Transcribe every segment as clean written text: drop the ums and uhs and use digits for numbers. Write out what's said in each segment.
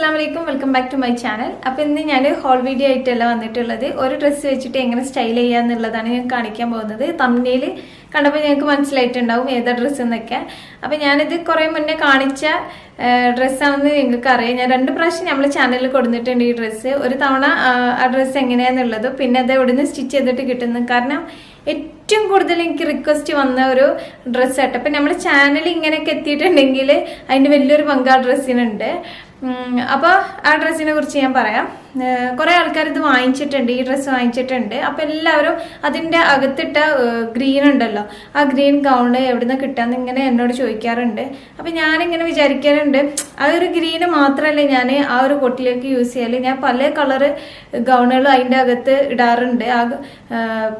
Assalamualaikum, welcome back to my channel. അപ്പോൾ ഇന്ന് ഞാൻ ഹോൾ വീഡിയോ ആയിട്ടല്ല വന്നിട്ടുള്ളത്. ഒരു ഡ്രസ്സ് വെച്ചിട്ട് എങ്ങനെ സ്റ്റൈൽ ചെയ്യാന്നുള്ളതാണ് ഞാൻ കാണിക്കാൻ പോകുന്നത്. തംബ്നെയിൽ കണ്ടപ്പോൾ നിങ്ങൾക്ക് മനസ്സിലായിട്ടുണ്ടാവും ഏതാ ഡ്രസ്സ് എന്നൊക്കെ. അപ്പോൾ ഞാനിത് കുറേ മുന്നേ കാണിച്ച ഡ്രസ്സാണെന്ന് നിങ്ങൾക്ക് അറിയാം. ഞാൻ 2 പ്രാവശ്യം നമ്മൾ ചാനലിൽ കൊടുത്തിട്ടുണ്ട് ഈ ഡ്രസ്സ്. ഒരു തവണ ആ ഡ്രസ്സ് എങ്ങനെയാന്നുള്ളത്, പിന്നെ അത് എവിടുന്ന് സ്റ്റിച്ച് ചെയ്തിട്ട് കിട്ടുന്നു. കാരണം ഏറ്റവും കൂടുതൽ എനിക്ക് റിക്വസ്റ്റ് വന്ന ഒരു ഡ്രസ്സ് ആയിട്ട്. അപ്പം നമ്മുടെ ചാനൽ ഇങ്ങനെയൊക്കെ എത്തിയിട്ടുണ്ടെങ്കിൽ അതിൻ്റെ വലിയൊരു പങ്ക് ആ ഡ്രസ്സിനുണ്ട്. അപ്പോൾ ആ ഡ്രസ്സിനെ കുറിച്ച് ഞാൻ പറയാം. കുറേ ആൾക്കാർ ഇത് വാങ്ങിച്ചിട്ടുണ്ട്, ഈ ഡ്രസ്സ് വാങ്ങിച്ചിട്ടുണ്ട്. അപ്പോൾ എല്ലാവരും അതിൻ്റെ അകത്തിട്ട ഗ്രീൻ ഉണ്ടല്ലോ, ആ ഗ്രീൻ ഗൗണ് എവിടെ നിന്ന് കിട്ടാന്ന് ഇങ്ങനെ എന്നോട് ചോദിക്കാറുണ്ട്. അപ്പം ഞാനിങ്ങനെ വിചാരിക്കാറുണ്ട്, ആ ഒരു ഗ്രീന് മാത്രമല്ല ഞാൻ ആ ഒരു കോട്ടിലേക്ക് യൂസ് ചെയ്യാറ്. ഞാൻ പല കളറ് ഗൗണുകളും അതിൻ്റെ അകത്ത് ഇടാറുണ്ട്, ആ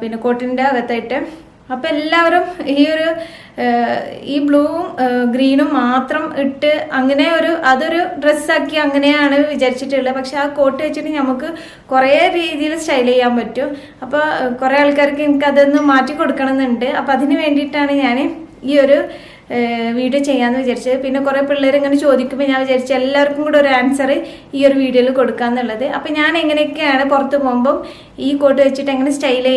പിന്നെ കോട്ടിൻ്റെ അകത്തായിട്ട്. അപ്പം എല്ലാവരും ഈ ബ്ലൂവും ഗ്രീനും മാത്രം ഇട്ട് അങ്ങനെ അതൊരു ഡ്രസ്സാക്കി അങ്ങനെയാണ് വിചാരിച്ചിട്ടുള്ളത്. പക്ഷെ ആ കോട്ട് വെച്ചിട്ട് നമുക്ക് കുറേ രീതിയിൽ സ്റ്റൈൽ ചെയ്യാൻ പറ്റും. അപ്പോൾ കുറേ ആൾക്കാർക്ക് എനിക്ക് അതൊന്ന് മാറ്റി കൊടുക്കണം എന്നുണ്ട്. അപ്പം അതിന് വേണ്ടിയിട്ടാണ് ഞാൻ ഈ ഒരു വീഡിയോ ചെയ്യാമെന്ന് വിചാരിച്ചത്. പിന്നെ കുറേ പിള്ളേർ ഇങ്ങനെ ചോദിക്കുമ്പോൾ ഞാൻ വിചാരിച്ചു എല്ലാവർക്കും കൂടെ ഒരു ആൻസർ ഈ ഒരു വീഡിയോയിൽ കൊടുക്കാമെന്നുള്ളത്. അപ്പം ഞാൻ എങ്ങനെയൊക്കെയാണ് പുറത്ത് പോകുമ്പം ഈ കോട്ട് വെച്ചിട്ട് എങ്ങനെ സ്റ്റൈൽ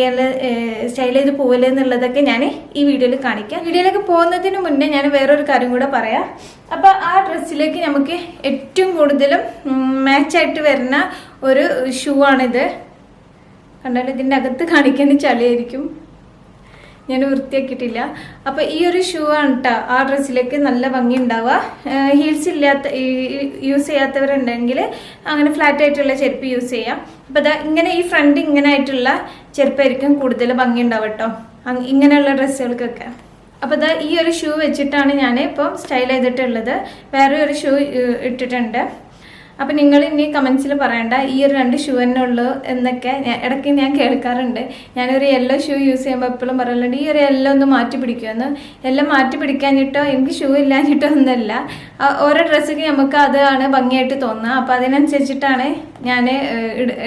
ചെയ്ത് പോകല് എന്നുള്ളതൊക്കെ ഞാൻ ഈ വീഡിയോയിൽ കാണിക്കാം. വീഡിയോയിലേക്ക് പോകുന്നതിന് മുന്നേ ഞാൻ വേറൊരു കാര്യം കൂടെ പറയാം. അപ്പം ആ ഡ്രസ്സിലേക്ക് നമുക്ക് ഏറ്റവും കൂടുതലും മാച്ചായിട്ട് വരുന്ന ഒരു ഷൂ ആണിത്. കണ്ടാൽ ഇതിൻ്റെ അകത്ത് കാണിക്കാൻ ചളിയായിരിക്കും, ഞാൻ വൃത്തിയാക്കിയിട്ടില്ല. അപ്പോൾ ഈ ഒരു ഷൂ ആണ് കേട്ടോ ആ ഡ്രസ്സിലേക്ക് നല്ല ഭംഗി ഉണ്ടാവുക. ഹീൽസ് യൂസ് ചെയ്യാത്തവരുണ്ടെങ്കിൽ അങ്ങനെ ഫ്ലാറ്റ് ആയിട്ടുള്ള ചെരുപ്പ് യൂസ് ചെയ്യാം. അപ്പോൾ അതാ ഇങ്ങനെ ഈ ഫ്രണ്ട് ഇങ്ങനെ ആയിട്ടുള്ള ചെരുപ്പായിരിക്കും കൂടുതൽ ഭംഗി ഉണ്ടാവുക കേട്ടോ ഇങ്ങനെയുള്ള ഡ്രസ്സുകൾക്കൊക്കെ. അപ്പോൾ അതാ ഈ ഒരു ഷൂ വെച്ചിട്ടാണ് ഞാൻ ഇപ്പം സ്റ്റൈൽ ചെയ്തിട്ടുള്ളത്. വേറെ ഒരു ഷൂ ഇട്ടിട്ടുണ്ട്. അപ്പം നിങ്ങൾ ഇനി കമൻസിൽ പറയണ്ട ഈ ഒരു 2 ഷൂ തന്നെ ഉള്ളൂ എന്നൊക്കെ ഇടയ്ക്ക് ഞാൻ കേൾക്കാറുണ്ട്. ഞാനൊരു യെല്ലോ ഷൂ യൂസ് ചെയ്യുമ്പോൾ എപ്പോഴും പറയാറുണ്ട് ഈ ഒരു യെല്ലോ ഒന്ന് മാറ്റി പിടിക്കുമെന്ന്. എല്ലാം മാറ്റി പിടിക്കാഞ്ഞിട്ടോ എനിക്ക് ഷൂ ഇല്ലാഞ്ഞിട്ടോ ഒന്നുമല്ല, ഓരോ ഡ്രസ്സിക്ക് നമുക്ക് അതാണ് ഭംഗിയായിട്ട് തോന്നുക. അപ്പം അതിനനുസരിച്ചിട്ടാണ് ഞാൻ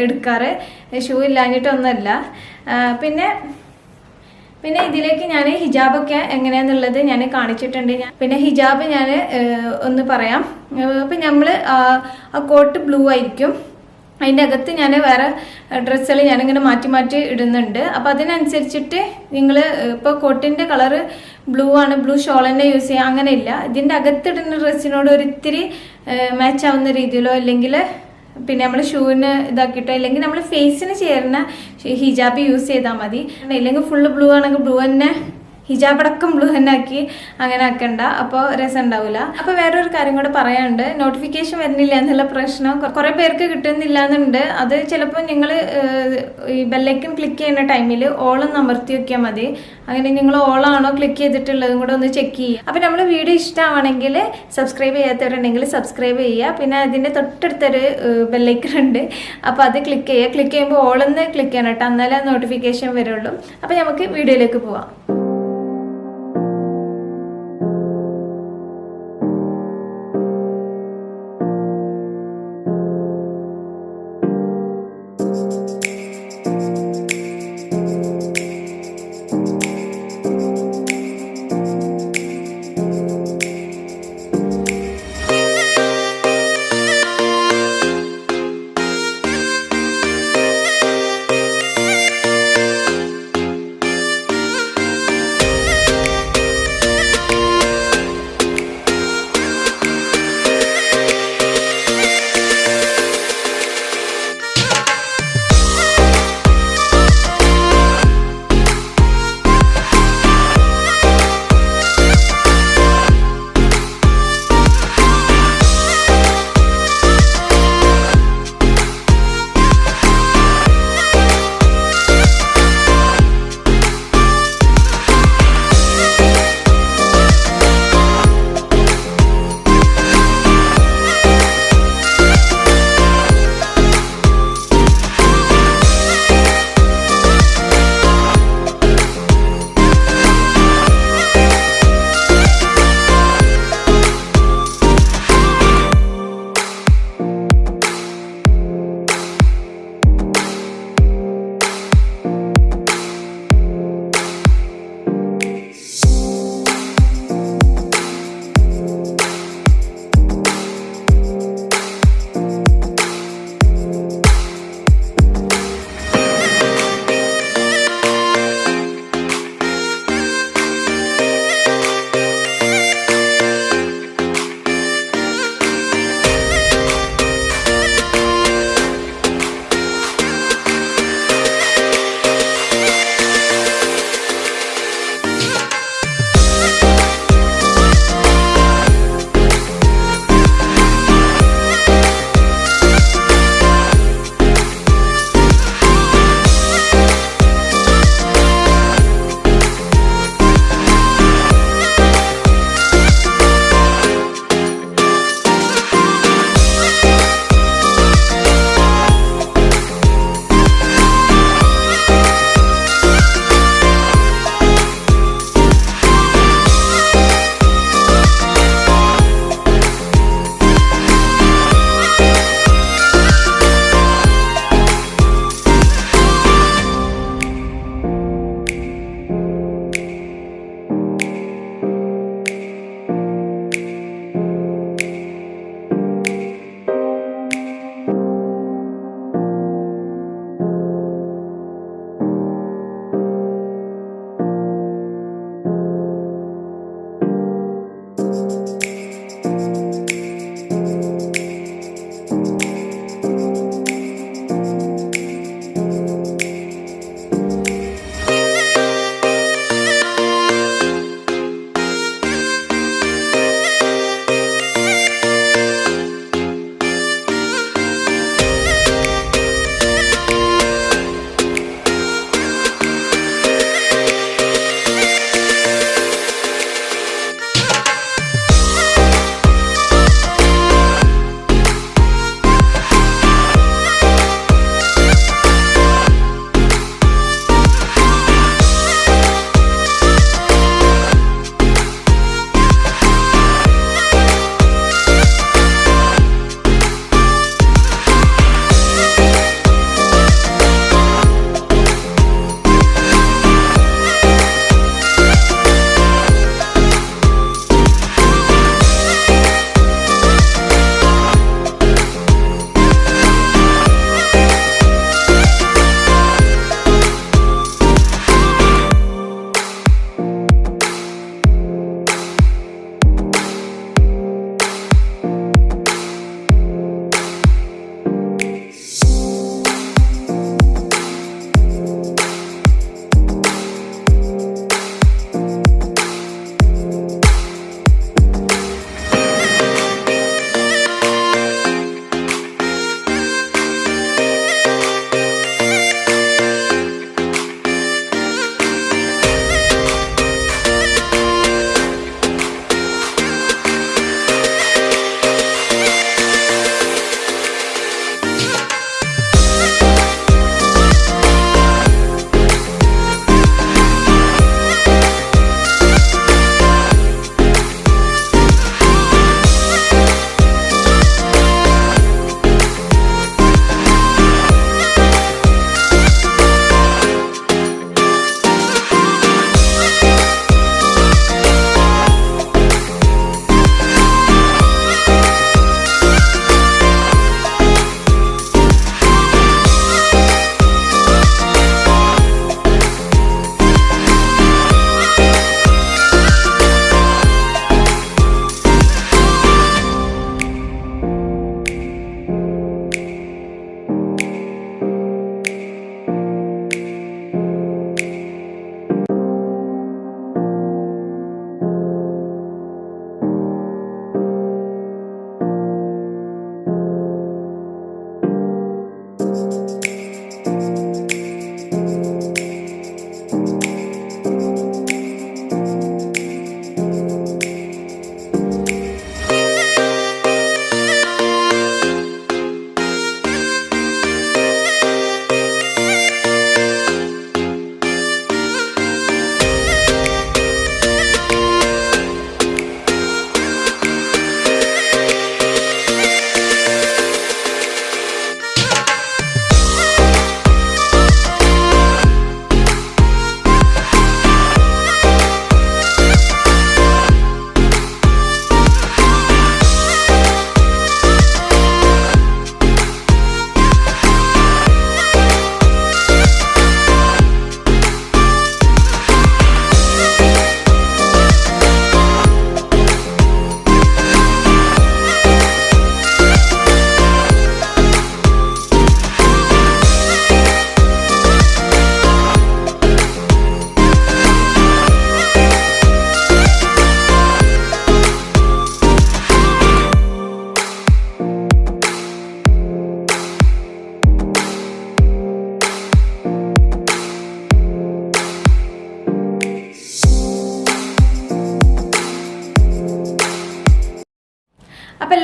എടുക്കാറ്, ഷൂ ഇല്ലാഞ്ഞിട്ടൊന്നുമല്ല. പിന്നെ ഇതിലേക്ക് ഞാൻ ഹിജാബൊക്കെ എങ്ങനെയാന്നുള്ളത് ഞാൻ കാണിച്ചിട്ടുണ്ട്. പിന്നെ ഹിജാബ് ഞാൻ ഒന്ന് പറയാം. അപ്പം നമ്മൾ ആ കോട്ട് ബ്ലൂ ആയിരിക്കും, അതിൻ്റെ അകത്ത് ഞാൻ വേറെ ഡ്രസ്സുകൾ ഞാനിങ്ങനെ മാറ്റി ഇടുന്നുണ്ട്. അപ്പോൾ അതിനനുസരിച്ചിട്ട് നിങ്ങൾ ഇപ്പോൾ കോട്ടിൻ്റെ കളറ് ബ്ലൂ ആണ്, ബ്ലൂ ഷോൾ തന്നെ യൂസ് ചെയ്യുക അങ്ങനെയില്ല. ഇതിൻ്റെ അകത്തിടുന്ന ഡ്രസ്സിനോട് ഒരിത്തിരി മാച്ച് ആവുന്ന രീതിയിലോ അല്ലെങ്കിൽ പിന്നെ നമ്മൾ ഷൂവിന് ഇതാക്കിയിട്ടോ അല്ലെങ്കിൽ നമ്മൾ ഫേസിന് ചേരുന്ന ഹിജാബ് യൂസ് ചെയ്താൽ മതി. ഇല്ലെങ്കിൽ ഫുള്ള് ബ്ലൂ ആണെങ്കിൽ ബ്ലൂ തന്നെ ഹിജാബ് അടക്കം ബ്ലൂ തന്നെ ആക്കി അങ്ങനെ ആക്കണ്ട, അപ്പോൾ രസം ഉണ്ടാവില്ല. അപ്പോൾ വേറൊരു കാര്യം കൂടെ പറയാനുണ്ട്, നോട്ടിഫിക്കേഷൻ വരുന്നില്ല എന്നുള്ള പ്രശ്നം കുറേ പേർക്ക് കിട്ടുന്നില്ല എന്നുണ്ട്. അത് ചിലപ്പോൾ നിങ്ങൾ ഈ ബെല്ലൈക്കൺ ക്ലിക്ക് ചെയ്യുന്ന ടൈമിൽ ഓളൊന്ന് അമർത്തി വെക്കിയാൽ മതി. അങ്ങനെ നിങ്ങൾ ഓളാണോ ക്ലിക്ക് ചെയ്തിട്ടുള്ളതും കൂടെ ഒന്ന് ചെക്ക് ചെയ്യുക. അപ്പോൾ നമ്മൾ വീഡിയോ ഇഷ്ടമാണെങ്കിൽ സബ്സ്ക്രൈബ് ചെയ്യാത്തവരുണ്ടെങ്കിൽ സബ്സ്ക്രൈബ് ചെയ്യുക. പിന്നെ അതിൻ്റെ തൊട്ടടുത്തൊരു ബെല്ലൈക്കൺ ഉണ്ട്, അപ്പോൾ അത് ക്ലിക്ക് ചെയ്യുക. ക്ലിക്ക് ചെയ്യുമ്പോൾ ഓളൊന്ന് ക്ലിക്ക് ചെയ്യണം കേട്ടോ, എന്നാലേ നോട്ടിഫിക്കേഷൻ വരുള്ളൂ. അപ്പോൾ നമുക്ക് വീഡിയോയിലേക്ക് പോവാം.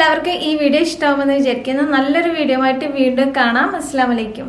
എല്ലാവർക്കും ഈ വീഡിയോ ഇഷ്ടമാകുമെന്ന് വിചാരിക്കുന്നു. നല്ലൊരു വീഡിയോ ആയിട്ട് വീണ്ടും കാണാം. അസ്സലാമു അലൈക്കും.